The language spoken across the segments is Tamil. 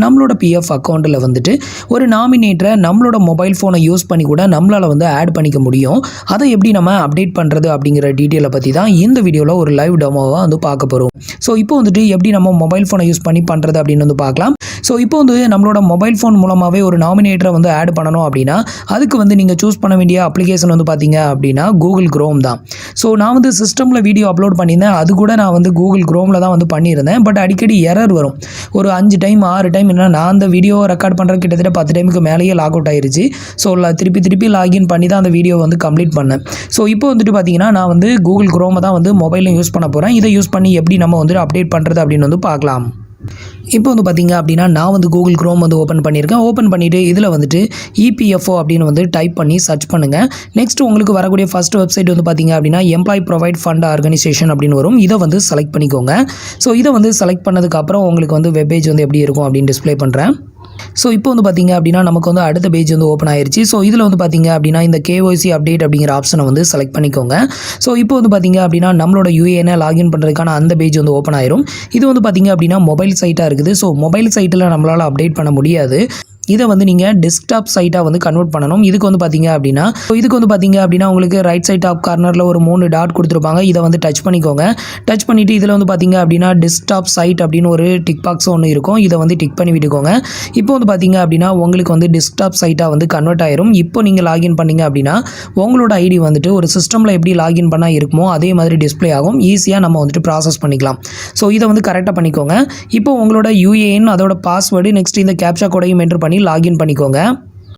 நம்மளோட பிஎஃப் அக்கௌண்ட்டில் வந்துட்டு ஒரு நாமினேட்டரை நம்மளோட மொபைல் ஃபோனை யூஸ் பண்ணி கூட நம்மளால் வந்து ஆட் பண்ணிக்க முடியும். அதை எப்படி நம்ம அப்டேட் பண்ணுறது அப்படிங்கிற டீட்டெயிலை பற்றி தான் இந்த வீடியோவில் ஒரு லைவ் டெமோவாக வந்து பார்க்க போகிறோம். ஸோ இப்போ வந்துட்டு எப்படி நம்ம மொபைல் ஃபோனை யூஸ் பண்ணி பண்ணுறது அப்படின்னு வந்து பார்க்கலாம். ஸோ இப்போ வந்து நம்மளோட மொபைல் ஃபோன் மூலமாகவே ஒரு நாமினேட்டரை வந்து ஆட் பண்ணணும் அப்படின்னா அதுக்கு வந்து நீங்கள் சூஸ் பண்ண வேண்டிய அப்ளிகேஷன் வந்து பார்த்தீங்க அப்படின்னா கூகுள் குரோம் தான். ஸோ நான் வந்து சிஸ்டமில் வீடியோ அப்லோட் பண்ணியிருந்தேன். அது கூட நான் வந்து கூகுள் குரோமில் தான் வந்து பண்ணியிருந்தேன். பட் அடிக்கடி எரர் வரும். ஒரு 5 டைம் 6 டைம் என்ன நான் அந்த வீடியோ ரெக்கார்ட் பண்ணுற கிட்டத்தட்ட 10 டைமுக்கு மேலேயே லாக் அவுட் ஆயிருச்சு. ஸோ திருப்பி லாகின் பண்ணி தான் அந்த வீடியோ வந்து கம்ப்ளீட் பண்ணேன். ஸோ இப்போ வந்துட்டு பார்த்தீங்கன்னா நான் வந்து கூகுள் குரோமை தான் வந்து மொபைலையும் யூஸ் பண்ண போகிறேன். இதை யூஸ் பண்ணி எப்படி நம்ம வந்து அப்டேட் பண்ணுறது அப்படின்னு வந்து பார்க்கலாம். இப்போ வந்து பார்த்தீங்க அப்படின்னா நான் வந்து கூகுள் குரோம் வந்து ஓப்பன் பண்ணியிருக்கேன். ஓப்பன் பண்ணிவிட்டு இதில் வந்துட்டு இபிஎஃப்ஓ அப்படின்னு வந்து டைப் பண்ணி சர்ச் பண்ணுங்கள். நெக்ஸ்ட் உங்களுக்கு வரக்கூடிய ஃபஸ்ட் வெப்சைட் வந்து பார்த்தீங்க அப்படின்னா எம்ப்ளாயி ப்ரொவைட் ஃபண்ட் ஆர்கனைசேஷன் அப்படின்னு வரும். இதை வந்து செலக்ட் பண்ணிக்கோங்க. ஸோ இதை வந்து செலக்ட் பண்ணதுக்கப்புறம் உங்களுக்கு வந்து வெப்பேஜ் வந்து எப்படி இருக்கும் அப்படின்னு டிஸ்ப்ளே பண்ணுறேன். ஸோ இப்போ வந்து பார்த்தீங்க அப்படின்னா நமக்கு வந்து அடுத்த பேஜ் வந்து ஓப்பன் ஆயிருச்சு. ஸோ இதில் வந்து பார்த்தீங்க அப்படின்னா இந்த கேஒய்சி அப்டேட் அப்படிங்கிற ஆப்ஷனை வந்து செலக்ட் பண்ணிக்கோங்க. ஸோ இப்போ வந்து பார்த்தீங்க அப்படின்னா நம்மளோட யூஏஎனை லாகின் பண்ணுறதுக்கான அந்த பேஜ் வந்து ஓப்பன் ஆயிரும். இது வந்து பார்த்தீங்க அப்படின்னா மொபைல் சைட்டாக இருக்குது. ஸோ மொபைல் சைட்டில் நம்மளால் அப்டேட் பண்ண முடியாது. இதை வந்து நீங்கள் டெஸ்க்டாப் சைட்டாக வந்து கன்வெர்ட் பண்ணணும். இதுக்கு வந்து பார்த்தீங்க அப்படின்னா உங்களுக்கு ரைட் சைட் டாப் கார்னரில் ஒரு 3 டாட் கொடுத்துருப்பாங்க. இதை வந்து டச் பண்ணிக்கோங்க. டச் பண்ணிவிட்டு இதில் வந்து பார்த்தீங்க அப்படின்னா டெஸ்க்டாப் சைட் அப்படின்னு ஒரு டிக் பாக்ஸ் ஒன்று இருக்கும். இதை வந்து டிக் பண்ணி விட்டுக்கோங்க. இப்போ வந்து பார்த்தீங்க அப்படின்னா உங்களுக்கு வந்து டெஸ்க்டாப் சைட்டாக வந்து கன்வெர்ட் ஆயிரும். இப்போ நீங்கள் லாகின் பண்ணீங்க அப்படின்னா உங்களோட ஐடி வந்துட்டு ஒரு சிஸ்டமில் எப்படி லாகின் பண்ணால் இருக்குமோ அதே மாதிரி டிஸ்ப்ளே ஆகும். ஈஸியாக நம்ம வந்துட்டு ப்ராசஸ் பண்ணிக்கலாம். ஸோ இதை வந்து கரெக்டாக பண்ணிக்கோங்க. இப்போ உங்களோட யூஏஎன் அதோட பாஸ்வேர்டு நெக்ஸ்ட் இந்த கேப்சா கோடையும் என்டர் பண்ணி லாகின் பண்ணிக்கோங்க.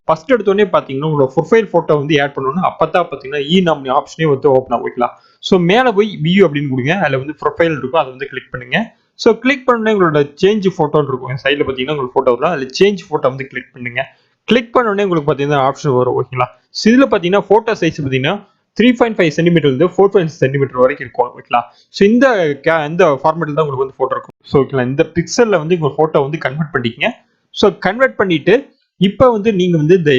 ஃபர்ஸ்ட் எடுத்தோடனே பார்த்தீங்கன்னா உங்களோட ப்ரொஃபைல் ஃபோட்டோ வந்து ஆட் பண்ணணும். அப்பதான் பார்த்தீங்கன்னா நாமினி ஆப்ஷனே வந்து ஓப்பன் ஆகிக்கலாம். ஸோ மேலே போய் வியூ அப்படின்னு கொடுங்க. அதில் வந்து ப்ரொஃபைல் இருக்கும். அதை வந்து கிளிக் பண்ணுங்க. ஸோ கிளிக் பண்ண உங்களோட சேஞ்ச் ஃபோட்டோன்னு இருக்கும். சைடில் பார்த்தீங்கன்னா உங்களுக்கு ஃபோட்டோ வரும். அதில் சேஞ்ச் ஃபோட்டோ வந்து கிளிக் பண்ணுங்க. கிளிக் பண்ணோடனே உங்களுக்கு பார்த்தீங்கன்னா ஆப்ஷன் வரும். ஓகேங்களா. ஸோ இதில் பார்த்தீங்கன்னா ஃபோட்டோ சைஸ் பார்த்தீங்கன்னா 3.5 சென்டிமீட்டர் வந்து 4.5 சென்டிமீட்டர் வரைக்கும் இருக்கும். ஓகேங்களா. ஸோ இந்த ஃபார்மேட்டில் தான் உங்களுக்கு வந்து ஃபோட்டோ இருக்கும். ஸோ ஓகேங்களா. இந்த பிக்சலில் வந்து உங்கள் ஃபோட்டோ வந்து கன்வெர்ட் பண்ணிக்கங்க. ஸோ கன்வெர்ட் பண்ணிட்டு இப்போ வந்து நீங்க வந்து இந்த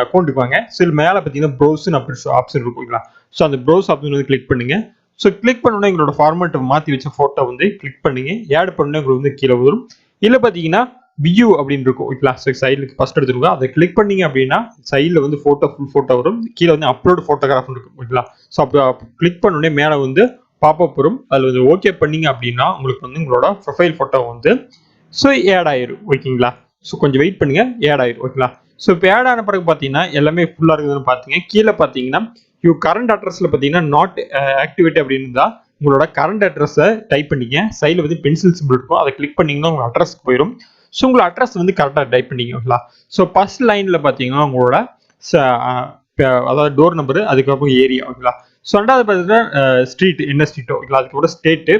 அக்கௌண்ட்டுக்கு வாங்க. ஸோ மேலே பார்த்தீங்கன்னா ப்ரௌஸ்ன்னு ஆப்ஷன் இருக்குங்களா. ஸோ அந்த ப்ரௌஸ் ஆப்ஷன் வந்து கிளிக் பண்ணுங்க. ஸோ கிளிக் பண்ணோன்னா எங்களோட ஃபார்மேட்டை மாற்றி வச்ச ஃபோட்டோ வந்து கிளிக் பண்ணுங்க. ஆட் பண்ணோன்னா உங்களுக்கு வந்து கீழே வரும். இல்லை பார்த்தீங்கன்னா வியூ அப்படின்னு இருக்கும். ஓகேங்களா. ஸோ சைடில் ஃபர்ஸ்ட் எடுத்துருக்கோம். அதை கிளிக் பண்ணீங்க அப்படின்னா சைடில் வந்து ஃபுல் ஃபோட்டோ வரும். கீழே வந்து அப்லோட் ஃபோட்டோகிராஃப் இருக்கும். ஓகேங்களா. ஸோ அப்போ கிளிக் பண்ணோடனே மேலே வந்து பாப்அப் வரும். அதில் வந்து ஓகே பண்ணீங்க அப்படின்னா உங்களுக்கு வந்து உங்களோட ப்ரொஃபைல் ஃபோட்டோ வந்து ஸோ ஆட் ஆயிரும். ஓகேங்களா. ஸோ கொஞ்சம் வெயிட் பண்ணுங்க. ஆட் ஆயிரும். ஓகேங்களா. ஸோ இப்போ ஆட் ஆன பிறகு பார்த்தீங்கன்னா எல்லாமே ஃபுல்லாக இருக்குதுன்னு பார்த்தீங்க. கீழே பார்த்தீங்கன்னா கரண்ட் அட்ரஸில் பார்த்தீங்கன்னா நாட் ஆக்டிவேட் அப்படின்னு இருந்தால் உங்களோட கரண்ட் அட்ரஸை டைப் பண்ணிங்க. சைடில் வந்து பென்சில் சிம்பிள் இருக்கும். அதை கிளிக் பண்ணிங்கன்னா உங்கள் அட்ரஸ்க்கு போயிடும். ஸோ உங்களோட அட்ரஸ் வந்து கரெக்டாக டைப் பண்ணிங்க. ஓகேங்களா. ஸோ ஃபர்ஸ்ட் லைனில் பார்த்தீங்கன்னா உங்களோட அதாவது டோர் நம்பரு, அதுக்கப்புறம் ஏரியா. ஓகேங்களா. ஸோ ரெண்டாவது பார்த்தீங்கன்னா ஸ்ட்ரீட், என்ன ஸ்ட்ரீட்டோ. ஓகேங்களா. அதுக்கப்புறம் ஸ்டேட்டு.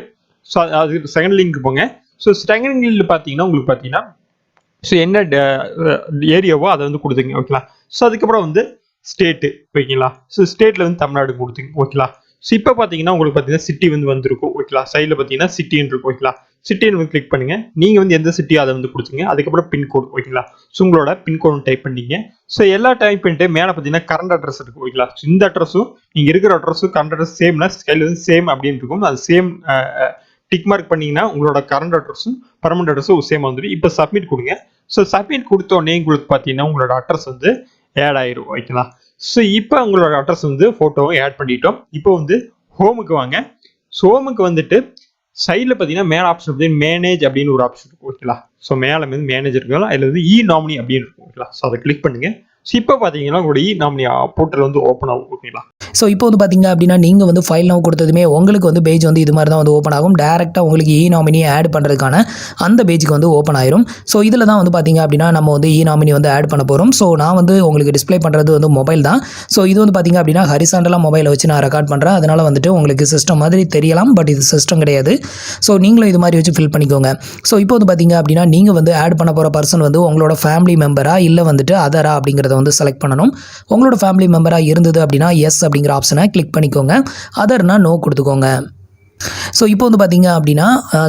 ஸோ அதுக்கு செகண்ட் லிங்க் போங்க. ஸோ செகண்ட் லிங்க்ல பார்த்தீங்கன்னா உங்களுக்கு பார்த்தீங்கன்னா ஸோ என்ன ஏரியாவோ அதை வந்து கொடுத்துங்க. ஓகேங்களா. ஸோ அதுக்கப்புறம் வந்து ஸ்டேட்டு. ஓகேங்களா. ஸோ ஸ்டேட்டில் வந்து தமிழ்நாடு கொடுத்துங்க. ஓகேங்களா. ஸோ இப்போ பார்த்தீங்கன்னா உங்களுக்கு பார்த்தீங்கன்னா சிட்டி வந்து வந்திருக்கும். ஓகேங்களா. சைடில் பார்த்தீங்கன்னா சிட்டின்னு இருக்கும். ஓகேங்களா. சிட்டின்னு வந்து கிளிக் பண்ணுங்க. நீங்கள் வந்து எந்த சிட்டியோ அதை வந்து கொடுத்துங்க. அதுக்கப்புறம் பின்கோடு. ஓகேங்களா. ஸோ உங்களோட பின்கோடு டைப் பண்ணிங்க. ஸோ எல்லா டைப் பண்ணிட்டு மேலே பார்த்தீங்கன்னா கரண்ட் அட்ரஸ் இருக்கும். ஓகேங்களா. ஸோ இந்த அட்ரஸும் நீங்கள் இருக்கிற அட்ரஸும் கரண்ட் அட்ரஸ் சேம்னா ஸ்கைல வந்து சேம் அப்படின்னு இருக்கும். அது சேம் டிக் மார்க் பண்ணீங்கன்னா உங்களோட கரண்ட் அட்ரஸும் பர்மனன்ட் அட்ரஸும் சேம் வந்துடும். இப்போ சப்மிட் கொடுங்க. ஸோ சப்மிட் கொடுத்தோடனே உங்களுக்கு பார்த்தீங்கன்னா உங்களோட அட்ரஸ் வந்து ஆட் ஆயிரும். ஓகேங்களா. ஸோ இப்போ உங்களோட அட்ரஸ் வந்து ஃபோட்டோவும் ஆட் பண்ணிட்டோம். இப்போ வந்து ஹோமுக்கு வாங்க. ஸோ ஹோமுக்கு வந்துட்டு சைடில் பார்த்தீங்கன்னா மேலே ஆப்ஷன் பார்த்தீங்கன்னா மேனேஜ் அப்படின்னு ஒரு ஆப்ஷன் இருக்கும். ஓகேங்களா. ஸோ மேலே வந்து மேனேஜர் இருக்கும். அதில் வந்து நாமினி அப்படின்னு இருக்கும். ஓகேங்களா. ஸோ அதை கிளிக் பண்ணுங்க. ஸோ இப்போ பார்த்தீங்கன்னா உங்களோட நாமினி போர்ட்டல் வந்து ஓப்பன் ஆகும். ஓகேங்களா. ஸோ இப்போ வந்து பார்த்தீங்க அப்படின்னா நீங்கள் வந்து ஃபைல் நவ் கொடுத்ததுமே உங்களுக்கு வந்து பேஜ் வந்து இது மாதிரி தான் வந்து ஓப்பன் ஆகும். டேரெக்டாக உங்களுக்கு நாமினி ஆட் பண்ணுறதுக்கான அந்த பேஜுக்கு வந்து ஓப்பன் ஆயிரும். ஸோ இதில் தான் வந்து பார்த்தீங்க அப்படின்னா நம்ம வந்து நாமினி வந்து ஆட் பண்ண போகிறோம். ஸோ நான் வந்து உங்களுக்கு டிஸ்ப்ளே பண்ணுறது வந்து மொபைல் தான். ஸோ இது வந்து பார்த்தீங்க அப்படின்னா ஹரிசாண்டலாக மொபைலை வச்சு நான் ரெக்கார்ட் பண்ணுறேன். அதனால் வந்துட்டு உங்களுக்கு சிஸ்டம் மாதிரி தெரியலாம். பட் இது சிஸ்டம் கிடையாது. ஸோ நீங்களும் இது மாதிரி வச்சு ஃபில் பண்ணிக்கோங்க. ஸோ இப்போ வந்து பார்த்தீங்க அப்படின்னா நீங்கள் வந்து ஆட் பண்ண போகிற பர்சன் வந்து உங்களோட ஃபேமிலி மெம்பரா இல்லை வந்துட்டு அதரா அப்படிங்கிறத வந்து செலக்ட் பண்ணணும். உங்களோட ஃபேமிலி மெம்பராக இருந்தது அப்படின்னா எஸ் அப்படிங்கிற ஆப்ஷனை கிளிக் பண்ணிக்கோங்க. அதர்னா நோ கொடுத்துக்கோங்க. ஸோ இப்போ வந்து பார்த்தீங்க அப்படின்னா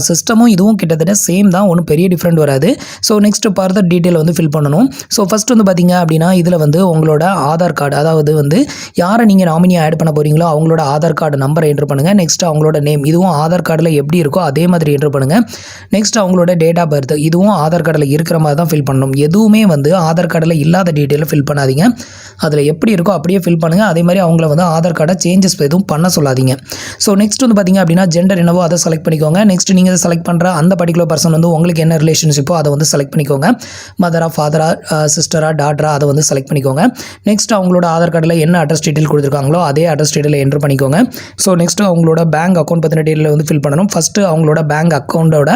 சிஸ்டமும் இதுவும் கிட்டத்தட்ட சேம் தான், ஒன்றும் பெரிய டிஃப்ரெண்ட் வராது. ஸோ நெக்ஸ்ட்டு ஃபர்தர் டீட்டெயில் வந்து ஃபில் பண்ணணும். ஸோ ஃபஸ்ட் வந்து பார்த்தீங்க அப்படின்னா இதில் வந்து உங்களோட ஆதார் கார்டு, அதாவது வந்து யாரை நீங்கள் நாமினியாக ஆட் பண்ண போகிறீங்களோ அவங்களோட ஆதார் கார்டு நம்பரை என்ட்ரு பண்ணுங்கள். நெக்ஸ்ட் அவங்களோட நேம், இதுவும் ஆதார் கார்டில் எப்படி இருக்கோ அதே மாதிரி என்ட்ரு பண்ணுங்கள். நெக்ஸ்ட் அவங்களோட டேட் ஆஃப் பர்த், இதுவும் ஆதார் கார்டில் இருக்கிற மாதிரி தான் ஃபில் பண்ணணும். எதுவுமே வந்து ஆதார் கார்டில் இல்லாத டீட்டெயிலை ஃபில் பண்ணாதீங்க. அதில் எப்படி இருக்கோ அப்படியே ஃபில் பண்ணுங்கள். அதே மாதிரி அவங்கள வந்து ஆதார் கார்டை சேஞ்சஸ் எதுவும் பண்ண சொல்லாதீங்க. ஸோ நெக்ஸ்ட் வந்து பார்த்தீங்க அப்படின்னா ஜெண்டர் என்னவோ அதை செலக்ட் பண்ணிக்கோங்க. நெக்ஸ்ட் நீங்கள் செலக்ட் பண்ணுற அந்த பர்டிகுலர் பர்சன் வந்து உங்களுக்கு என்ன ரிலேஷன்ஷிப்போ அதை வந்து செலக்ட் பண்ணிக்கோங்க. மதரா, ஃபாதரா, சிஸ்டரா, டாட்டரா, அதை வந்து செலக்ட் பண்ணிக்கோங்க. நெக்ஸ்ட் அவங்களோட ஆதார் கார்டில் என்ன அட்ரஸ் டீட்டெயில் கொடுத்துருக்காங்களோ அதே அட்ரஸ் டீட்டெயில் என்ட்ரு பண்ணிக்கோங்க. ஸோ நெக்ஸ்ட் அவங்களோட பேங்க் அக்கௌண்ட் பற்றின டீட்டெயில் வந்து ஃபில் பண்ணணும். ஃபஸ்ட்டு அவங்களோட பேங்க் அக்கௌண்ட்டோட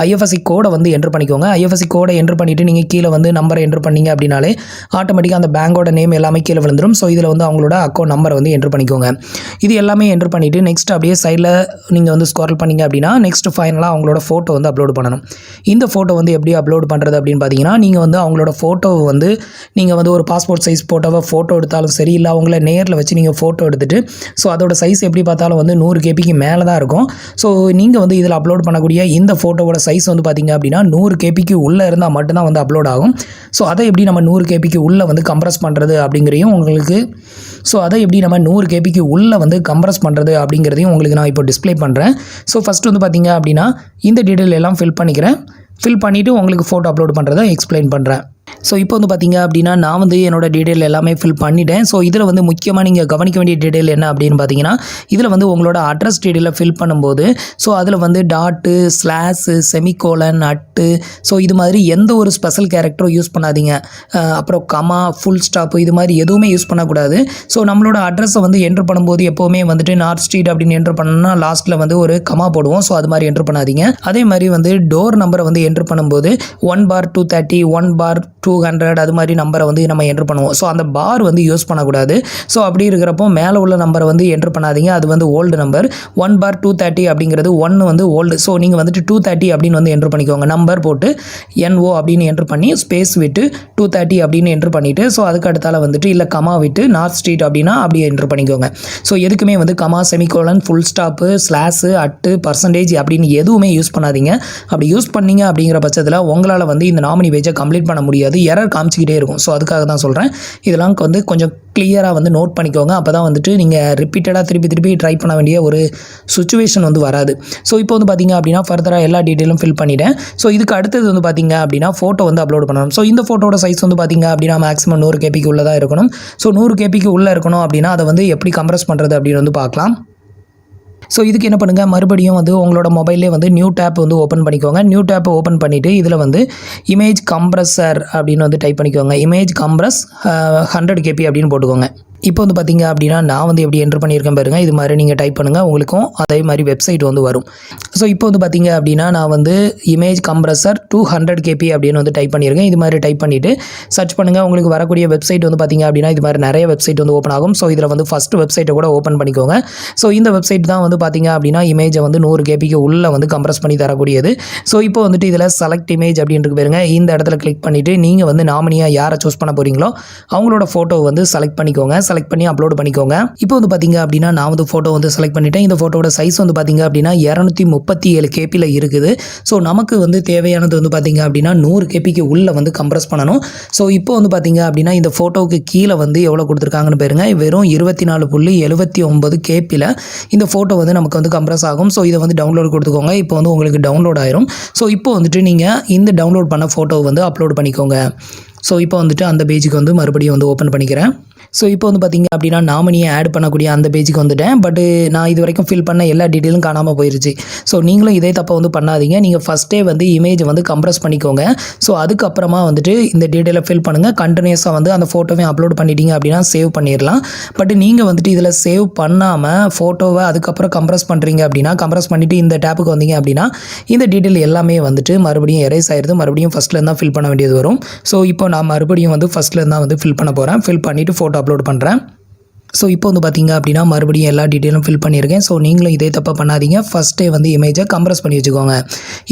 ஐஎஃப்எஸ்சி கோடை வந்து என்ட்ரு பண்ணிக்கோங்க. ஐஎஃப்எஸ்சி கோடை என்ட்ரு பண்ணிவிட்டு நீங்கள் கீழே வந்து நம்பரை என்ட்ரு பண்ணிங்க அப்படின்னாலே ஆட்டோமேட்டிக்காக அந்த பேங்கோட நேம் எல்லாமே கீழே விழுந்துடும். ஸோ இதில் வந்து அவங்களோட அக்கௌண்ட் நம்பரை வந்து என்ட்ரு பண்ணிக்கோங்க. இது எல்லாமே என்ட்ரு பண்ணிவிட்டு நெக்ஸ்ட் அப்படியே சைடில் நீங்கள் வந்து ஸ்க்ரால் பண்ணிங்க அப்படின்னா நெக்ஸ்ட் ஃபைனலாக அவங்களோட ஃபோட்டோ வந்து அப்லோட் பண்ணணும். இந்த ஃபோட்டோ வந்து எப்படி அப்லோட் பண்ணுறது அப்படின்னு பார்த்தீங்கன்னா, நீங்கள் வந்து அவங்களோட ஃபோட்டோவை வந்து நீங்கள் வந்து ஒரு பாஸ்போர்ட் சைஸ் ஃபோட்டோ எடுத்தாலும் சரி, இல்லை அவங்கள நேரில் வச்சு நீங்கள் ஃபோட்டோ எடுத்துகிட்டு ஸோ அதோட சைஸ் எப்படி பார்த்தாலும் வந்து 100 கேபிக்கு மேலே தான் இருக்கும். ஸோ நீங்கள் வந்து இதில் அப்லோட் பண்ணக்கூடிய இந்த ஃபோட்டோவோட சைஸ் வந்து பார்த்தீங்க அப்படின்னா 100 கேபிக்கு உள்ளே இருந்தால் மட்டும்தான் வந்து அப்லோட் ஆகும். ஸோ அதை எப்படி நம்ம 100 கேபிக்கு உள்ளே வந்து கம்ப்ரஸ் பண்ணுறது அப்படிங்கிறதையும் உங்களுக்கு நம்ம 100 கேபிக்கு உள்ளே வந்து கம்ப்ரஸ் பண்ணுறது அப்படிங்கிறதையும் உங்களுக்கு நான் இப்போ டிஸ்ப்ளே பண்ணுறேன். ஸோ ஃபஸ்ட்டு வந்து பார்த்தீங்க அப்படின்னா இந்த டீட்டெயில் எல்லாம் ஃபில் பண்ணிக்கிறேன். ஃபில் பண்ணிவிட்டு உங்களுக்கு ஃபோட்டோ அப்லோட் பண்ணுறதை எக்ஸ்பிளைன் பண்ணுறேன். ஸோ இப்போ வந்து பார்த்தீங்க அப்படின்னா நான் வந்து என்னோட டீட்டெயில் எல்லாமே ஃபில் பண்ணிட்டேன். ஸோ இதில் வந்து முக்கியமாக நீங்கள் கவனிக்க வேண்டிய டீட்டெயில் என்ன அப்படின்னு பார்த்தீங்கன்னா, இதில் வந்து உங்களோட அட்ரஸ் டீட்டெயிலை ஃபில் பண்ணும்போது ஸோ அதில் வந்து dot, slash, semicolon, at, so இது மாதிரி எந்த ஒரு ஸ்பெஷல் கேரக்டரும் யூஸ் பண்ணாதீங்க. அப்புறம் கமா, ஃபுல் ஸ்டாப்பு, இது மாதிரி எதுவுமே யூஸ் பண்ணக்கூடாது. ஸோ நம்மளோட அட்ரஸை வந்து என்ட்ரு பண்ணும்போது எப்போவுமே வந்துட்டு நார்த் ஸ்ட்ரீட் அப்படின்னு என்ட்ரு பண்ணோம்னா லாஸ்ட்டில் வந்து ஒரு கமா போடுவோம். ஸோ அது மாதிரி என்ட்ரு பண்ணாதீங்க. அதே மாதிரி வந்து டோர் நம்பரை வந்து என்ட்ரு பண்ணும்போது 1/230, 1/200 அது மாதிரி நம்பரை வந்து நம்ம என்ட்ரு பண்ணுவோம். ஸோ அந்த பார் வந்து யூஸ் பண்ணக்கூடாது. ஸோ அப்படி இருக்கிறப்போ மேலே உள்ள நம்பரை வந்து என்ட்ரு பண்ணாதீங்க. அது வந்து ஓல்டு நம்பர். 1/230 அப்படிங்கிறது 1 வந்து ஓல்டு. ஸோ நீங்கள் வந்துட்டு 230 அப்படின்னு வந்து என்ட்ரு பண்ணிக்கோங்க. நம்பர் போட்டு NO அப்படின்னு என்ட்ரு பண்ணி ஸ்பேஸ் விட்டு 230 அப்படின்னு என்ட்ரு பண்ணிவிட்டு ஸோ அதுக்கு அடுத்தால வந்துட்டு இல்லை கமா விட்டு நார்த் ஸ்ட்ரீட் அப்படின்னா அப்படியே என்ட்ரு பண்ணிக்கோங்க. ஸோ எதுக்குமே வந்து comma, semicolon, full stop, slash, at, percentage அப்படின்னு எதுவுமே யூஸ் பண்ணாதீங்க. அப்படி யூஸ் பண்ணீங்க அப்படிங்கிற பட்சத்தில் உங்களால் வந்து இந்த நாமினி பேஜை கம்ப்ளீட் பண்ண முடியாது. எரர் காமிச்சிக்கிட்டே இருக்கும். ஸோ அதுக்காக தான் சொல்கிறேன். இதெல்லாம் வந்து கொஞ்சம் கிளியராக வந்து நோட் பண்ணிக்கோங்க. அப்போ தான் வந்துட்டு நீங்கள் ரிப்பீட்டடாக திருப்பி ட்ரை பண்ண வேண்டிய ஒரு சுச்சுவேஷன் வந்து வராது. ஸோ இப்போ வந்து பார்த்தீங்க அப்படின்னா ஃபர்தராக எல்லா டீட்டெயிலும் ஃபில் பண்ணிட்டேன். ஸோ இதுக்கு அடுத்தது வந்து பார்த்தீங்க அப்படின்னா ஃபோட்டோ வந்து அப்லோட் பண்ணணும். ஸோ இந்த ஃபோட்டோட சைஸ் வந்து பார்த்தீங்க அப்படின்னா மேக்ஸிமம் 100 கேபிக்கு உள்ளே தான் இருக்கணும். ஸோ 100 கேபிக்கு உள்ளே இருக்கணும் அப்படின்னா அதை வந்து எப்படி கம்ப்ரஸ் பண்ணுறது அப்படின்னு வந்து பார்க்கலாம். ஸோ இதுக்கு என்ன பண்ணுங்கள், மறுபடியும் வந்து உங்களோட மொபைல்லே வந்து நியூ டேப் வந்து ஓப்பன் பண்ணிக்கோங்க. நியூ டேப்பை ஓப்பன் பண்ணிவிட்டு இதில் வந்து இமேஜ் கம்ப்ரஸர் அப்படின்னு வந்து டைப் பண்ணிக்கோங்க. இமேஜ் கம்ப்ரஸ் 100 KB அப்படின்னு போட்டுக்கோங்க. இப்போ வந்து பார்த்தீங்க அப்படின்னா நான் வந்து எப்படி என்ட்ரு பண்ணியிருக்கேன் பாருங்கள். இது மாதிரி நீங்கள் டைப் பண்ணுங்கள், உங்களுக்கும் அதே மாதிரி வெப்சைட் வந்து வரும். ஸோ இப்போ வந்து பார்த்தீங்க அப்படின்னா நான் வந்து இமேஜ் கம்ப்ரஸர் 200 KB அப்படின்னு வந்து டைப் பண்ணியிருக்கேன். இது மாதிரி டைப் பண்ணிவிட்டு சர்ச் பண்ணுங்கள். உங்களுக்கு வரக்கூடிய வெப்சைட் வந்து பார்த்தீங்க அப்படின்னா இது மாதிரி நிறைய வெப்சைட் வந்து ஓப்பன் ஆகும். ஸோ இதில் வந்து ஃபஸ்ட்டு வெப்சைட்டை கூட ஓப்பன் பண்ணிக்கோங்க. ஸோ இந்த வெப்சைட் தான் வந்து பார்த்தீங்க அப்படின்னா இமேஜை வந்து 100 KBக்கு உள்ளே வந்து கம்ப்ரஸ் பண்ணி தரக்கூடியது. ஸோ இப்போ வந்துட்டு இதில் செலக்ட் இமேஜ் அப்படின்ட்டு பாருங்க. இந்த இடத்துல கிளிக் பண்ணிவிட்டு நீங்கள் வந்து நாமினியாக யாரை சூஸ் பண்ண போகிறீங்களோ அவங்களோட ஃபோட்டோ வந்து செலக்ட் பண்ணிக்கோங்க. செலக்ட் பண்ணி அப்லோட் பண்ணிக்கோங்க. இப்போ வந்து பார்த்தீங்க அப்படின்னா நான் வந்து ஃபோட்டோ வந்து செலக்ட் பண்ணிட்டேன். இந்த ஃபோட்டோட சைஸ் வந்து பார்த்தீங்க அப்படின்னா 237 KBயில் இருக்குது. ஸோ நமக்கு வந்து தேவையானது வந்து பார்த்தீங்க அப்படின்னா 100 KBக்கு உள்ளே வந்து கம்ப்ரஸ் பண்ணணும். ஸோ இப்போ வந்து பார்த்தீங்க அப்படின்னா இந்த ஃபோட்டோவுக்கு கீழே வந்து எவ்வளோ கொடுத்துருக்காங்கன்னு பாருங்க. வெறும் 24.79 KBயில் இந்த ஃபோட்டோ வந்து நமக்கு வந்து கம்ப்ரஸ் ஆகும். ஸோ இதை வந்து டவுன்லோட் கொடுத்துக்கோங்க. இப்போ வந்து உங்களுக்கு டவுன்லோட் ஆயிரும். ஸோ இப்போ வந்துட்டு நீங்கள் இந்த டவுன்லோட் பண்ண ஃபோட்டோ வந்து அப்லோட் பண்ணிக்கோங்க. ஸோ இப்போ வந்துட்டு அந்த பேஜுக்கு வந்து மறுபடியும் வந்து ஓப்பன் பண்ணிக்கிறேன். ஸோ இப்போ வந்து பார்த்தீங்க அப்படின்னா நாமினியை ஆட் பண்ணக்கூடிய அந்த பேஜுக்கு வந்துட்டேன். பட் நான் இது வரைக்கும் ஃபில் பண்ண எல்லா டீட்டெயிலும் காணாமல் போயிருச்சு. ஸோ நீங்களும் இதே தப்பை வந்து பண்ணாதீங்க. நீங்கள் ஃபஸ்ட்டே வந்து இமேஜை வந்து கம்ப்ரஸ் பண்ணிக்கோங்க. ஸோ அதுக்கப்புறமா வந்துட்டு இந்த டீட்டெயிலை ஃபில் பண்ணுங்கள். கண்டினியூஸாக வந்து அந்த ஃபோட்டோவை அப்லோட் பண்ணிட்டீங்க அப்படின்னா சேவ் பண்ணிடலாம். பட் நீங்கள் வந்துட்டு இதில் சேவ் பண்ணாமல் ஃபோட்டோவை அதுக்கப்புறம் கம்ப்ரஸ் பண்ணுறீங்க அப்படின்னா கம்ப்ரஸ் பண்ணிவிட்டு இந்த டேப்புக்கு வந்தீங்க அப்படின்னா இந்த டீட்டெயில் எல்லாமே வந்துட்டு மறுபடியும் எரேஸ் ஆயிடுது. மறுபடியும் ஃபஸ்ட்லேருந்து தான் ஃபில் பண்ண வேண்டியது வரும். ஸோ இப்போ நான் மறுபடியும் வந்து ஃபஸ்ட்லேருந்து தான் வந்து ஃபில் பண்ண போகிறேன். ஃபில் பண்ணிவிட்டு ஃபோட்டோ அப்லோட் பண்ணுறேன். ஸோ இப்போ வந்து பார்த்தீங்க அப்படின்னா மறுபடியும் எல்லா டீட்டெயிலும் ஃபில் பண்ணியிருக்கேன். ஸோ நீங்களும் இதே தப்பை பண்ணாதீங்க. ஃபஸ்ட்டே வந்து இமேஜை கம்ப்ரஸ் பண்ணி வச்சுக்கோங்க.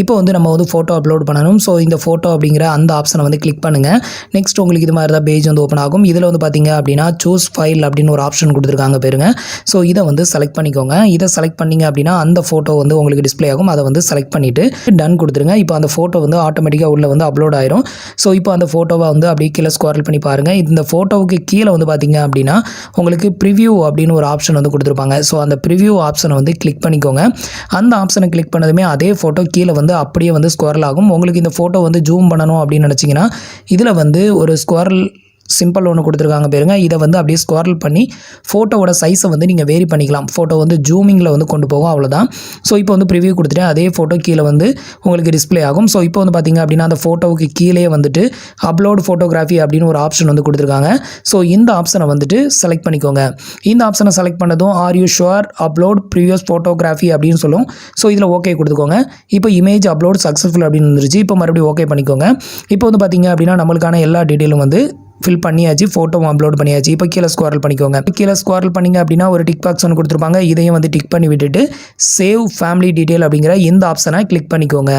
இப்போ வந்து நம்ம வந்து ஃபோட்டோ அப்லோட் பண்ணணும். ஸோ இந்த ஃபோட்டோ அப்படிங்கிற அந்த ஆப்ஷனை வந்து கிளிக் பண்ணுங்கள். நெக்ஸ்ட் உங்களுக்கு இது மாதிரி தான் பேஜ் வந்து ஓப்பன் ஆகும். இதில் வந்து பார்த்தீங்க அப்படின்னா சூஸ் ஃபைல் அப்படின்னு ஒரு ஆப்ஷன் கொடுத்துருக்காங்க பாருங்க. ஸோ இதை வந்து செலக்ட் பண்ணிக்கோங்க. இதை செலக்ட் பண்ணிங்க அப்படின்னா அந்த ஃபோட்டோ வந்து உங்களுக்கு டிஸ்ப்ளே ஆகும். அதை வந்து செலக்ட் பண்ணிவிட்டு டன் கொடுத்துருங்க. இப்போ அந்த ஃபோட்டோ வந்து ஆட்டோமேட்டிக்காக உள்ள வந்து அப்லோட் ஆயிரும். ஸோ இப்போ அந்த ஃபோட்டோவை வந்து அப்படியே கீழே ஸ்க்ரோல் பண்ணி பாருங்கள். இந்த ஃபோட்டோவுக்கு கீழே வந்து பார்த்தீங்க அப்படின்னா உங்களுக்கு ப்ரிவ்யூ அப்படின்னு ஒரு ஆப்ஷன் வந்து கொடுத்துருப்பாங்க. ஸோ அந்த ப்ரிவ்யூ ஆப்ஷனை வந்து கிளிக் பண்ணிக்கோங்க. அந்த ஆப்ஷனை கிளிக் பண்ணதுமே அதே ஃபோட்டோ கீழே வந்து அப்படியே வந்து ஸ்க்ரோல் ஆகும். உங்களுக்கு இந்த ஃபோட்டோ வந்து ஜூம் பண்ணணும் அப்படின்னு நினச்சிங்கன்னா இதில் வந்து ஒரு ஸ்க்ரோல் சிம்பிள் ஒன்று கொடுத்துருக்காங்க பாருங்க. இதை வந்து அப்படியே ஸ்க்ரோல் பண்ணி ஃபோட்டோவோட சைஸை வந்து நீங்கள் வேரி பண்ணிக்கலாம். ஃபோட்டோ வந்து ஜூமிங்கில் வந்து கொண்டு போகும், அவ்வளோதான். ஸோ இப்போ வந்து ப்ரிவ்யூ கொடுத்துட்டு அதே ஃபோட்டோ கீழே வந்து உங்களுக்கு டிஸ்ப்ளே ஆகும். ஸோ இப்போ வந்து பார்த்தீங்க அப்படின்னா அந்த ஃபோட்டோவுக்கு கீழே வந்துட்டு அப்லோட் ஃபோட்டோகிராஃபி அப்படின்னு ஒரு ஆப்ஷன் வந்து கொடுத்துருக்காங்க. ஸோ இந்த ஆப்ஷனை வந்துட்டு செலக்ட் பண்ணிக்கோங்க. இந்த ஆப்ஷனை செலக்ட் பண்ணதும் are you sure upload previous photography அப்படின்னு சொல்லும். ஸோ இதில் ஓகே கொடுத்துக்கோங்க. இப்போ இமேஜ் அப்லோட் சக்ஸஸ்ஃபுல் அப்படின்னு வந்துருச்சு. இப்போ மறுபடியும் ஓகே பண்ணிக்கோங்க. இப்போ வந்து பார்த்தீங்க அப்படின்னா நம்மளுக்கான எல்லா டீட்டெயிலும் வந்து ஃபில் பண்ணியாச்சு. ஃபோட்டோவும் அப்லோட் பண்ணியாச்சு. இப்போ கீழே ஸ்க்ரோல் பண்ணிக்கோங்க. கீழே ஸ்க்ரோல் பண்ணிங்க அப்படின்னா ஒரு டிக் பாக்ஸ் ஒன்று கொடுத்துருப்பாங்க. இதையும் வந்து டிக் பண்ணி விட்டுட்டு சேவ் ஃபேமிலி டீட்டெயில் அப்படிங்கிற இந்த ஆப்ஷனை கிளிக் பண்ணிக்கோங்க.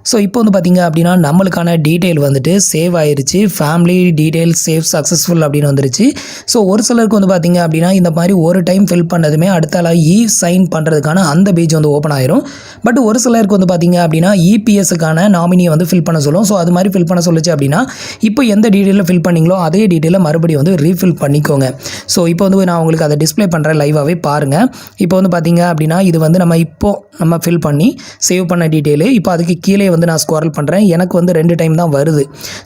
ஸோ இப்போ வந்து பார்த்தீங்க அப்படின்னா நம்மளுக்கான டீட்டெயில் வந்துட்டு சேவ் ஆயிருச்சு. ஃபேமிலி டீட்டெயில் சேவ் சக்ஸஸ்ஃபுல் அப்படின்னு வந்துருச்சு. ஸோ ஒரு சிலருக்கு வந்து பார்த்தீங்க அப்படின்னா இந்த மாதிரி ஒரு டைம் ஃபில் பண்ணதுமே அடுத்தால சைன் பண்ணுறதுக்கான அந்த பேஜ் வந்து ஓப்பன் ஆயிரும். பட் ஒரு சிலருக்கு வந்து பார்த்தீங்க அப்படின்னா இபிஎஸ்ஸுக்கான நாமினியை வந்து ஃபில் பண்ண சொல்லும். ஸோ அது மாதிரி ஃபில் பண்ண சொல்லுச்சு அப்படின்னா இப்போ எந்த டீட்டெயிலில் ஃபில் பண்ணீங்களோ அதே டீட்டெயிலை மறுபடியும் வந்து ரீஃபில் பண்ணிக்கோங்க. ஸோ இப்போ வந்து நான் உங்களுக்கு அதை டிஸ்ப்ளே பண்ணுறேன், லைவாகவே பாருங்கள். இப்போ வந்து பார்த்தீங்க அப்படின்னா இது வந்து நம்ம ஃபில் பண்ணி சேவ் பண்ண டீட்டெயிலு. இப்போ அதுக்கு கீழே வந்து நான் ஸ்க்ரோல் பண்ணுறேன். எனக்கு வந்து 2 டைம் தான் வருது.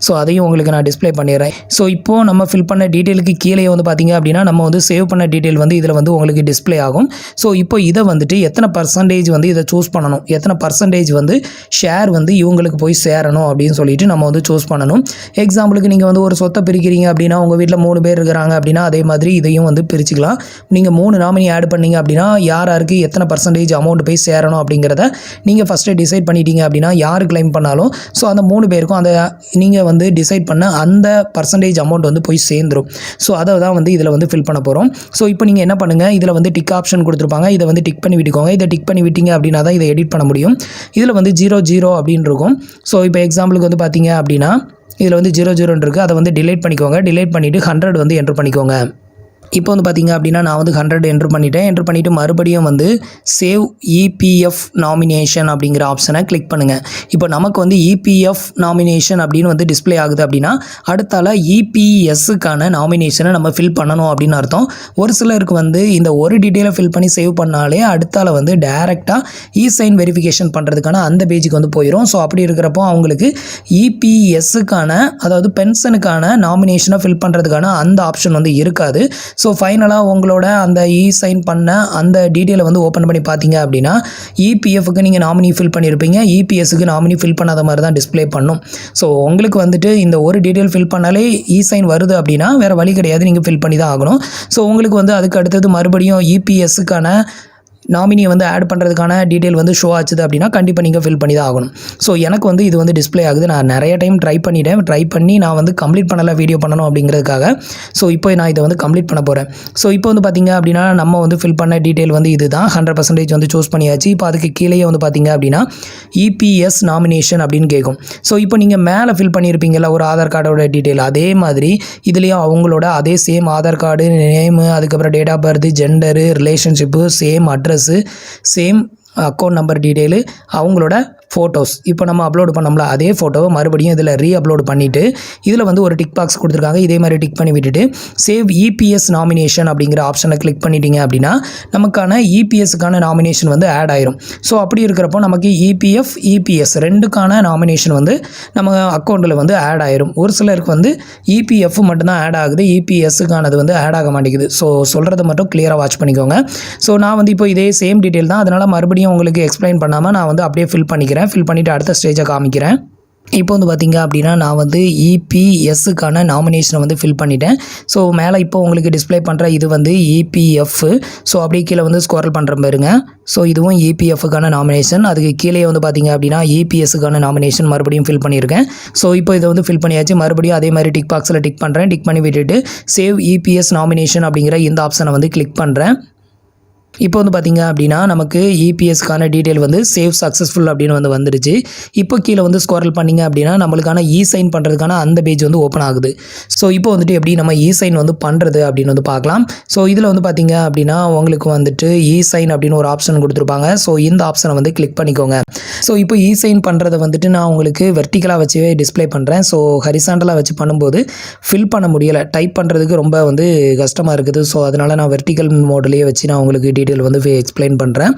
ஸோ அதையும் உங்களுக்கு நான் டிஸ்ப்ளே பண்ணிடுறேன். ஸோ இப்போது நம்ம ஃபில் பண்ண டீட்டெயிலுக்கு கீழே வந்து பார்த்தீங்க அப்படின்னா நம்ம வந்து சேவ் பண்ண டீட்டெயில் வந்து இதில் வந்து உங்களுக்கு டிஸ்ப்ளே ஆகும். ஸோ இப்போ இதை வந்துட்டு எத்தனை பர்சன்டேஜ் வந்து இதை சூஸ் பண்ணணும், எத்தனை பர்சன்டேஜ் வந்து ஷேர் வந்து இவங்களுக்கு போய் சேரணும் அப்படின்னு சொல்லிட்டு நம்ம வந்து சூஸ் பண்ணணும். எக்ஸாம்பிளுக்கு நீங்கள் வந்து ஒரு சொத்தை பிரிக்கிறீங்க அப்படின்னா உங்கள் வீட்டில் 3 பேர் இருக்கிறாங்க அப்படின்னா அதே மாதிரி இதையும் வந்து பிரிச்சுக்கலாம். நீங்கள் 3 நாமினி ஆட் பண்ணீங்க அப்படின்னா யாருக்கு எத்தனை பர்சன்டேஜ் அமௌண்ட் போய் சேரணும் அப்படிங்கிறத நீங்கள் ஃபஸ்ட்டு டிசைட் பண்ணிட்டீங்க அப்படின்னா யார் கிளைம் பண்ணாலும் ஸோ அந்த 3 பேருக்கும் அந்த நீங்கள் வந்து டிசைட் பண்ண அந்த பர்சன்டேஜ் அமௌண்ட் வந்து போய் சேர்ந்துடும். ஸோ அதை தான் வந்து இதில் வந்து ஃபில் பண்ண போகிறோம். ஸோ இப்போ நீங்கள் என்ன பண்ணுங்கள், இதில் வந்து டிக் ஆப்ஷன் கொடுத்துருப்பாங்க. இதை வந்து டிக் பண்ணி விட்டுக்கோங்க. இதை டிக் பண்ணி விட்டீங்க அப்படின்னா தான் இதை எடிட் பண்ண முடியும். இதில் வந்து 00 அப்படின்னு இருக்கும். ஸோ இப்போ எக்ஸாம்பிளுக்கு வந்து பார்த்தீங்க அப்படின்னா இதில் வந்து 00 இருக்குது. அதை வந்து டிலைட் பண்ணிக்கோங்க. டிலைட் பண்ணிவிட்டு 100 வந்து என்ட்ரு பண்ணிக்கோங்க. இப்போ வந்து பார்த்தீங்க அப்படின்னா நான் வந்து 100 என்ட்ரு பண்ணிட்டேன். என்ட்ரு பண்ணிவிட்டு மறுபடியும் வந்து சேவ் இபிஎஃப் நாமினேஷன் அப்படிங்கிற ஆப்ஷனை கிளிக் பண்ணுங்கள். இப்போ நமக்கு வந்து இபிஎஃப் நாமினேஷன் அப்படின்னு வந்து டிஸ்ப்ளே ஆகுது அப்படின்னா அடுத்தால இபிஎஸ்ஸுக்கான நாமினேஷனை நம்ம ஃபில் பண்ணணும் அப்படின்னு அர்த்தம். ஒரு சிலருக்கு வந்து இந்த ஒரு டீட்டெயிலை ஃபில் பண்ணி சேவ் பண்ணாலே அடுத்தால வந்து டேரெக்டாக சைன் வெரிஃபிகேஷன் பண்ணுறதுக்கான அந்த பேஜுக்கு வந்து போயிடும். ஸோ அப்படி இருக்கிறப்போ அவங்களுக்கு இபிஎஸ்ஸுக்கான அதாவது பென்ஷனுக்கான நாமினேஷனை ஃபில் பண்ணுறதுக்கான அந்த ஆப்ஷன் வந்து இருக்காது. ஸோ ஃபைனலாக உங்களோட அந்த சைன் பண்ண அந்த டீட்டெயிலை வந்து ஓப்பன் பண்ணி பார்த்தீங்க அப்படின்னா இபிஎஃப்க்கு நீங்கள் நாமினி ஃபில் பண்ணியிருப்பீங்க, இபிஎஸ்க்கு நாமினி ஃபில் பண்ணாத மாதிரி தான் டிஸ்ப்ளே பண்ணும். ஸோ உங்களுக்கு வந்துட்டு இந்த ஒரு டீட்டெயில் ஃபில் பண்ணாலே சைன் வருது அப்படின்னா வேறு வழி கிடையாது, நீங்கள் ஃபில் பண்ணி தான் ஆகணும். ஸோ உங்களுக்கு வந்து அதுக்கு அடுத்தது மறுபடியும் இபிஎஸ்ஸுக்கான நாமினியை வந்து ஆட் பண்ணுறதுக்கான டீட்டெயில் வந்து ஷோ ஆச்சுது அப்படின்னா கண்டிப்பாக நீங்கள் ஃபில் பண்ணி தான் ஆகணும். ஸோ எனக்கு வந்து இது வந்து டிஸ்ப்ளே ஆகுது. நான் நிறைய டைம் ட்ரை பண்ணி நான் வந்து கம்ப்ளீட் பண்ணலை, வீடியோ பண்ணணும் அப்படிங்கிறதுக்காக. ஸோ இப்போ நான் இதை வந்து கம்ப்ளீட் பண்ண போகிறேன். ஸோ இப்போ வந்து பார்த்திங்க அப்படின்னா நம்ம வந்து ஃபில் பண்ண டீட்டெயில் வந்து இது தான் 100% வந்து சூஸ் பண்ணியாச்சு. இப்போ அதுக்கு கீழே வந்து பார்த்திங்க அப்படின்னா இபிஎஸ் நாமினேஷன் அப்படின்னு கேட்கும். ஸோ இப்போ நீங்கள் மேலே ஃபில் பண்ணியிருப்பீங்களா ஒரு ஆதார் கார்டோட டீட்டெயில், அதே மாதிரி இதுலேயும் அவங்களோட அதே சேம் ஆதார் கார்டு நேமு, அதுக்கப்புறம் date of birth, gender, relationship, same address, same account number detail, அவங்களோட ஃபோட்டோஸ் இப்போ நம்ம அப்லோட் பண்ணோம்ல அதே ஃபோட்டோவை மறுபடியும் இதில் அப்லோட் பண்ணிவிட்டு இதில் வந்து ஒரு டிக் பாக்ஸ் கொடுத்துருக்காங்க. இதே மாதிரி டிக் பண்ணி விட்டுட்டு சேவ் இபிஎஸ் நாமினேஷன் அப்படிங்கிற ஆப்ஷனை கிளிக் பண்ணிட்டீங்க அப்படின்னா நமக்கான இபிஎஸ்க்கான நாமினேஷன் வந்து ஆட் ஆயிரும். ஸோ அப்படி இருக்கிறப்போ நமக்கு இபிஎஃப் இபிஎஸ் ரெண்டுக்கான நாமினேஷன் வந்து நம்ம அக்கௌண்ட்டில் வந்து ஆட் ஆயிரும். ஒரு சிலருக்கு வந்து இபிஎஃப் மட்டும்தான் ஆட் ஆகுது, இபிஎஸ்ஸுக்கானது வந்து ஆட் ஆக மாட்டேங்குது. ஸோ சொல்கிறத மட்டும் கிளியராக வாட்ச் பண்ணிக்கோங்க. ஸோ நான் வந்து இப்போ இதே சேம் டீட்டெயில் தான், அதனால் மறுபடியும் உங்களுக்கு எக்ஸ்பிளைன் பண்ணாமல் நான் வந்து அப்படியே ஃபில் பண்ணிக்கிறேன். ஃபில் பண்ணிவிட்டு அடுத்த ஸ்டேஜை காமிக்கிறேன். இப்போ வந்து பார்த்தீங்க அப்படின்னா நான் வந்து இபிஎஸ்ஸுக்கான நாமினேஷனை வந்து ஃபில் பண்ணிட்டேன். ஸோ மேலே இப்போ உங்களுக்கு டிஸ்ப்ளே பண்ணுற இது வந்து இபிஎஃப். ஸோ அப்படியே கீழே வந்து ஸ்க்ரோல் பண்ணுற பாருங்க. ஸோ இதுவும் இபிஎஃப்க்கான நாமினேஷன். அதுக்கு கீழே வந்து பார்த்தீங்க அப்படின்னா இபிஎஸ்ஸுக்கான நாமினேஷன் மறுபடியும் ஃபில் பண்ணியிருக்கேன். ஸோ இப்போ இதை வந்து ஃபில் பண்ணியாச்சு. மறுபடியும் அதே மாதிரி டிக் பாக்ஸில் டிக் பண்ணுறேன். டிக் பண்ணி விட்டுட்டு சேவ் இபிஎஸ் நாமினேஷன் அப்படிங்கிற இந்த ஆப்ஷனை வந்து கிளிக் பண்ணுறேன். இப்போ வந்து பார்த்தீங்க அப்படின்னா நமக்கு இபிஎஸ்க்கான டீட்டெயில் வந்து சேவ் சக்ஸஸ்ஃபுல் அப்படின்னு வந்து வந்துடுச்சு. இப்போ கீழே வந்து ஸ்க்ரோல் பண்ணிங்க அப்படின்னா நம்மளுக்கான சைன் பண்ணுறதுக்கான அந்த பேஜ் வந்து ஓப்பன் ஆகுது. ஸோ இப்போ வந்துட்டு எப்படி நம்ம சைன் வந்து பண்ணுறது அப்படின்னு வந்து பார்க்கலாம். ஸோ இதில் வந்து பார்த்தீங்க அப்படின்னா உங்களுக்கு வந்துட்டு சைன் அப்படின்னு ஒரு ஆப்ஷன் கொடுத்துருப்பாங்க. ஸோ இந்த ஆப்ஷனை வந்து கிளிக் பண்ணிக்கோங்க. ஸோ இப்போ சைன் பண்ணுறதை வந்துட்டு நான் உங்களுக்கு வெர்டிக்கலாக வச்சு டிஸ்ப்ளே பண்ணுறேன். ஸோ ஹரிசாண்டலாக வச்சு பண்ணும்போது ஃபில் பண்ண முடியலை. டைப் பண்ணுறதுக்கு ரொம்ப வந்து கஷ்டமாக இருக்குது. ஸோ அதனால் நான் வெர்டிக்கல் மோட்லேயே வச்சு நான் உங்களுக்கு டீட்டெயில் வந்து எக்ஸ்பிளைன் பண்ணுறேன்.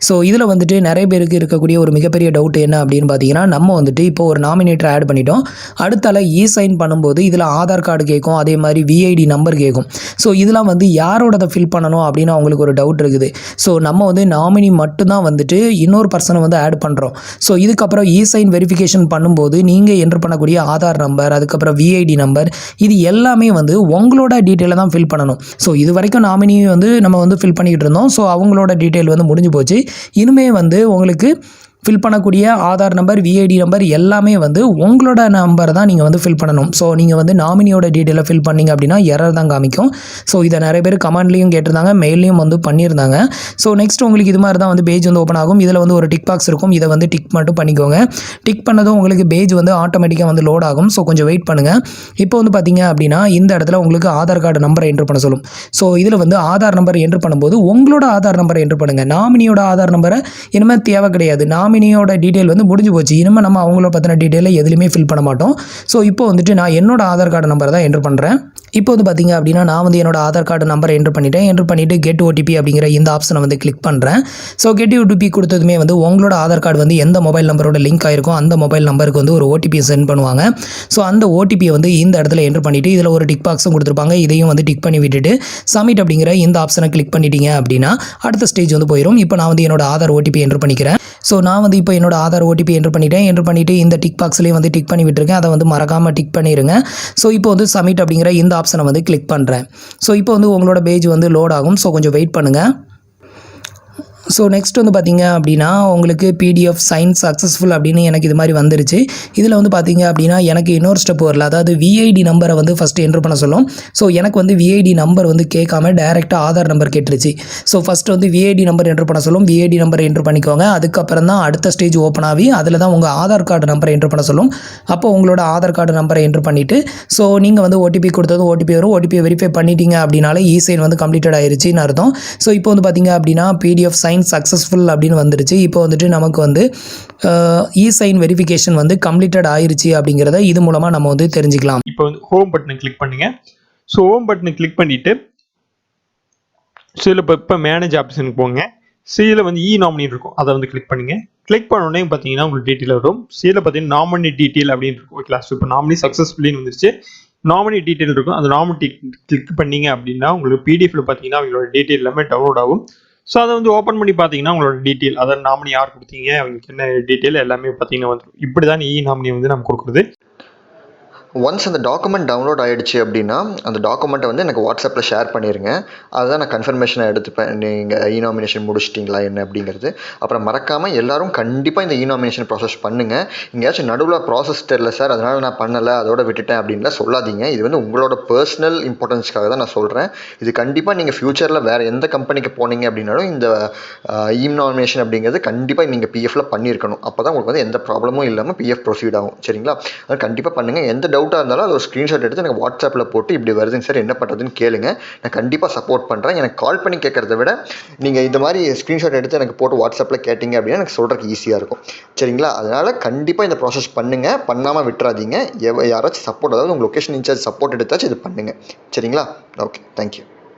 ஸோ இதில் வந்துட்டு நிறைய பேருக்கு இருக்கக்கூடிய ஒரு மிகப்பெரிய டவுட் என்ன அப்படின்னு பார்த்தீங்கன்னா, நம்ம வந்துட்டு இப்போ ஒரு நாமினேட்டர் ஆட் பண்ணிட்டோம். அடுத்தால சைன் பண்ணும்போது இதில் ஆதார் கார்டு கேட்கும், அதே மாதிரி விஐடி நம்பர் கேட்கும். ஸோ இதெல்லாம் வந்து யாரோடதை ஃபில் பண்ணணும் அப்படின்னு அவங்களுக்கு ஒரு டவுட் இருக்குது. ஸோ நம்ம வந்து நாமினி மட்டும்தான் வந்துட்டு இன்னொரு பர்சனை வந்து ஆட் பண்ணுறோம். ஸோ இதுக்கப்புறம் சைன் வெரிஃபிகேஷன் பண்ணும்போது நீங்கள் என்ட்ரு பண்ணக்கூடிய ஆதார் நம்பர், அதுக்கப்புறம் விஐடி நம்பர், இது எல்லாமே வந்து உங்களோட டீட்டெயிலை தான் ஃபில் பண்ணணும். ஸோ இது வரைக்கும் நாமினி வந்து நம்ம வந்து ஃபில் பண்ணிக்கிட்டு இருந்தோம். ஸோ அவங்களோட டீட்டெயில் வந்து முடிஞ்சு போச்சு. இனிமே வந்து உங்களுக்கு ஃபில் பண்ணக்கூடிய ஆதார் நம்பர், விஐடி நம்பர் எல்லாமே வந்து உங்களோட நம்பர் தான் நீங்கள் வந்து ஃபில் பண்ணணும். ஸோ நீங்கள் வந்து நாமினியோட டீட்டெயிலை ஃபில் பண்ணிங்க அப்படின்னா எரர் தான் காமிக்கும். ஸோ இதை நிறைய பேர் கமெண்ட்லேயும் கேட்டிருந்தாங்க, மெயிலையும் வந்து பண்ணியிருந்தாங்க. ஸோ நெக்ஸ்ட் உங்களுக்கு இது மாதிரி தான் வந்து பேஜ் வந்து ஓப்பன் ஆகும். இதில் வந்து ஒரு டிக் பாக்ஸ் இருக்கும். இதை வந்து டிக் மட்டும் பண்ணிக்கோங்க. டிக் பண்ணதும் உங்களுக்கு பேஜ் வந்து ஆட்டோமேட்டிக்காக வந்து லோட் ஆகும். ஸோ கொஞ்சம் வெயிட் பண்ணுங்கள். இப்போ வந்து பார்த்தீங்க அப்படின்னா இந்த இடத்துல உங்களுக்கு ஆதார் கார்டு நம்பரை என்ட்ரு பண்ண சொல்லும். ஸோ இதில் வந்து ஆதார் நம்பர் என்ட்ரு பண்ணும்போது உங்களோட ஆதார் நம்பரை என்ட்ரு பண்ணுங்கள். நாமினியோட ஆதார் நம்பரை இனிமேல் தேவை கிடையாது. நாமினியோட டீட்டெயில் வந்து முடிஞ்சு போச்சு. இனிமேல் நம்ம அவங்கள பற்றின டீட்டெயிலை எதுலையுமே ஃபில் பண்ண மாட்டோம். ஸோ இப்போ வந்துட்டு நான் என்னோட ஆதார் கார்டு நம்பரை தான் என்ட்ரு பண்ணுறேன். இப்போ வந்து பார்த்தீங்க அப்படின்னா நான் வந்து என்னோட ஆதார் கார்டு நம்பரை என்ட்ரு பண்ணிட்டேன். என்ட்ரு பண்ணிவிட்டு கெட் ஓடிபி அப்படிங்கிற இந்த ஆப்ஷனை வந்து கிளிக் பண்ணுறேன். ஸோ கெட் ஓடிபி கொடுத்ததுமே வந்து உங்களோட ஆதார் கார்டு வந்து எந்த மொபைல் நம்பரோட லிங்க் ஆயிருக்கும் அந்த மொபைல் நம்பருக்கு வந்து ஒரு ஓடிபியை சென்ட் பண்ணுவாங்க. ஸோ அந்த ஓடிபியை வந்து இந்த இடத்துல என்ட்ரு பண்ணிவிட்டு இதில் ஒரு டிக் பாக்ஸும் கொடுத்துருப்பாங்க. இதையும் வந்து டிக் பண்ணி விட்டுட்டு சப்மிட் அப்படிங்கிற இந்த ஆப்ஷனை கிளிக் பண்ணிட்டீங்க அப்படின்னா அடுத்த ஸ்டேஜ் வந்து போயிடும். இப்போ நான் வந்து என்னோட ஆதார் ஓடிபி என்ட்ரு பண்ணிக்கிறேன். ஸோ நான் வந்து இப்போ என்னோட ஆதார் ஓடிபி என்ட்ரு பண்ணிட்டேன். என்ட்ரு பண்ணிவிட்டு இந்த டிக் பாக்ஸ்லேயே வந்து டிக் பண்ணி விட்டுருக்கேன். அதை வந்து மறக்காமல் டிக் பண்ணிடுங்க. ஸோ இப்போ வந்து சப்மிட் அப்படிங்கிற இந்த ஆப்ஷனை வந்து கிளிக் பண்ணுறேன். ஸோ இப்போ வந்து உங்களோட பேஜ் வந்து லோட் ஆகும். ஸோ கொஞ்சம் வெயிட் பண்ணுங்கள். ஸோ நெக்ஸ்ட் வந்து பார்த்தீங்க அப்படின்னா உங்களுக்கு பிடிஎஃப் சைன் சக்ஸஸ்ஃபுல் அப்படின்னு எனக்கு இது மாதிரி வந்துருச்சு. இதில் வந்து பார்த்தீங்க அப்படின்னா எனக்கு இன்னொரு ஸ்டெப் வரல. அதாவது விஐடி நம்பரை வந்து ஃபஸ்ட்டு என்ட்ரு பண்ண சொல்லும். ஸோ எனக்கு வந்து விஐடி நம்பர் வந்து கேட்காம டைரெக்டாக ஆதார் நம்பர் கேட்டுருச்சு. ஸோ ஃபஸ்ட்டு வந்து விஐடி நம்பர் என்ட்ரு பண்ண சொல்லும். விஐடி நம்பர் என்ட்ரு பண்ணிக்கோங்க. அதுக்கப்புறம் தான் அடுத்த ஸ்டேஜ் ஓப்பன் ஆகி அதில் தான் உங்கள் ஆதார் கார்டு நம்பரை என்ட்ரு பண்ண சொல்லும். அப்போ உங்களோட ஆதார் கார்டு நம்பரை என்ட்ரு பண்ணிவிட்டு ஸோ நீங்கள் வந்து ஓடிபி கொடுத்தது ஓடிபி வரும். ஓடிபியை வெரிஃபை பண்ணிட்டீங்க அப்படின்னாலே சைன் வந்து கம்ப்ளீட்டட் ஆயிருச்சுன்னு அர்த்தம். ஸோ இப்போ வந்து பார்த்தீங்க அப்படின்னா பிடிஎஃப் சைன் சக்ஸஸ்ஃபுல் அப்படின்னு வந்துருச்சு. இப்போ வந்துட்டு நமக்கு வந்து சைன் வெரிஃபிகேஷன் வந்து கம்ப்ளீட்டட் ஆயிருச்சு அப்படிங்கிறத இது மூலமாக நம்ம வந்து தெரிஞ்சுக்கலாம். இப்போ வந்து ஹோம் பட்டனை கிளிக் பண்ணுங்க. ஸோ ஹோம் பட்டனை கிளிக் பண்ணிட்டு ஸோ இதில் இப்போ மேனேஜ் ஆப்ஷனுக்கு போங்க. இதில் வந்து நாமினேட் இருக்கும், அதை வந்து கிளிக் பண்ணுங்க. கிளிக் பண்ண உடனே பார்த்தீங்கன்னா உங்களுக்கு டீட்டெயில் வரும். இதில் பார்த்தீங்கன்னா நாமினி டீட்டெயில் அப்படின்னு இருக்கும். ஓகேங்களா? ஸோ இப்போ நாமினி சக்ஸஸ்ஃபுல்லின்னு வந்துருச்சு. நாமினி டீட்டெயில் இருக்கும். அந்த நாமினி கிளிக் பண்ணீங்க அப்படின்னா உங்களுக்கு பிடிஎஃப்ல பார்த்தீங்கன்னா அவங்களோட டீட்டெயில் எல்லாமே டவுன்லோட் ஆகும். ஸோ அதை வந்து ஓப்பன் பண்ணி பார்த்தீங்கன்னா உங்களோட டீட்டெயில், அதாவது நாமினி யார் கொடுத்தீங்க, அவங்களுக்கு என்ன டீட்டெயில் எல்லாமே பார்த்தீங்கன்னா வந்துடும். இப்படி தான் நாமினி வந்து நம்ம கொடுக்குறது. ஒன்ஸ் அந்த டாக்குமெண்ட் டவுன்லோட் ஆகிடுச்சு அப்படின்னா அந்த டாக்குமெண்ட்டை வந்து எனக்கு வாட்ஸ்அப்பில் ஷேர் பண்ணிடுங்க. அதுதான் நான் கன்ஃபர்மேஷனை எடுத்துப்பேன், நீங்கள் நாமினேஷன் முடிச்சிட்டிங்களா என்ன அப்படிங்கிறது. அப்புறம் மறக்காமல் எல்லோரும் கண்டிப்பாக இந்த நாமினேஷன் ப்ராசஸ் பண்ணுங்கள். எங்கேயாச்சும் நடுவில் ப்ராசஸ் தெரில சார் அதனால் நான் பண்ணலை அதோட விட்டுட்டேன் அப்படின்லாம் சொல்லாதீங்க. இது வந்து உங்களோட பர்சனல் இம்பார்ட்டன்ஸ்க்காக தான் நான் சொல்கிறேன். இது கண்டிப்பாக நீங்கள் ஃப்யூச்சரில் வேறு எந்த கம்பெனிக்கு போனீங்க அப்படின்னாலும் இந்த நாமினேஷன் அப்படிங்கிறது கண்டிப்பாக நீங்கள் பிஎஃப்ல பண்ணியிருக்கணும். அப்போ தான் உங்களுக்கு வந்து எந்த ப்ராப்ளமும் இல்லாமல் பிஎஃப் ப்ரொசீட் ஆகும். சரிங்களா? அது கண்டிப்பாக பண்ணுங்கள். எந்த டவுட்டாக இருந்தாலும் அது ஒரு ஸ்க்ரீன்ஷாட் எடுத்து எனக்கு வாட்ஸ்அப்பில் போட்டு இப்படி வருதுங்க சார் என்ன பண்ணுறதுன்னு கேளுங்க. நான் கண்டிப்பாக சப்போர்ட் பண்ணுறேன். எனக்கு கால் பண்ணி கேட்குறத விட நீங்கள் இந்த மாதிரி ஸ்க்ரீன்ஷாட் எடுத்து எனக்கு போட்டு வாட்ஸ்அப்பில் கேட்டிங்க அப்படின்னா எனக்கு சொல்கிறதுக்கு ஈஸியாக இருக்கும். சரிங்களா? அதனால் கண்டிப்பாக இந்த ப்ராசஸ் பண்ணுங்கள், பண்ணாமல் விட்டுறாதீங்க. யாராச்சும் சப்போர்ட், அதாவது உங்கள் லொக்கேஷன் இன்சார்ஜ் சப்போர்ட் எடுத்தாச்சும் இது பண்ணுங்கள். சரிங்களா? Okay, thank you.